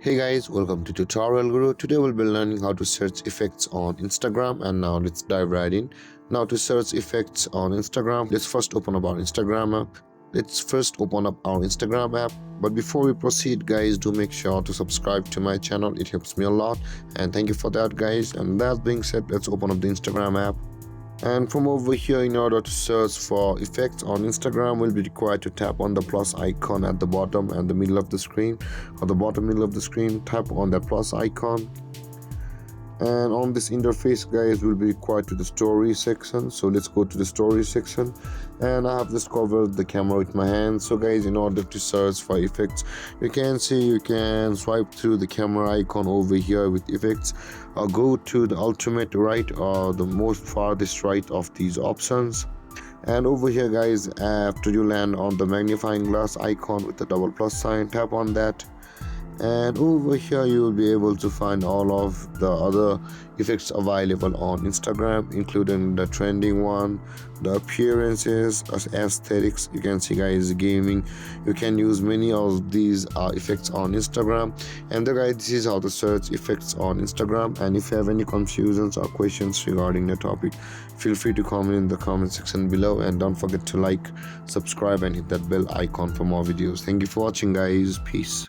Hey guys, welcome to Tutorial Guru. Today we'll be learning how to search effects on Instagram, and now let's dive right in. Now to search effects on Instagram, let's first open up our Instagram app. But before we proceed guys, do make sure to subscribe to my channel. It helps me a lot and thank you for that guys. And that being said, let's open up the Instagram app. And from over here, in order to search for effects on Instagram, we'll be required to tap on the plus icon at the bottom and the middle of the screen, or the bottom middle of the screen. Tap on that plus icon, and on this interface guys, we'll be required to the story section. So let's go to the story section, and I have just covered the camera with my hand. So guys, in order to search for effects, you can swipe through the camera icon over here with effects, or go to the ultimate right or the most farthest right of these options. And over here guys, after you land on the magnifying glass icon with the double plus sign, tap on that, and over here you will be able to find all of the other effects available on Instagram, including the trending one, the appearances, aesthetics. You can see guys, gaming. You can use many of these effects on Instagram. And guys, this is how to search effects on Instagram. And if you have any confusions or questions regarding the topic, feel free to comment in the comment section below, and don't forget to like, subscribe and hit that bell icon for more videos. Thank you for watching guys. Peace.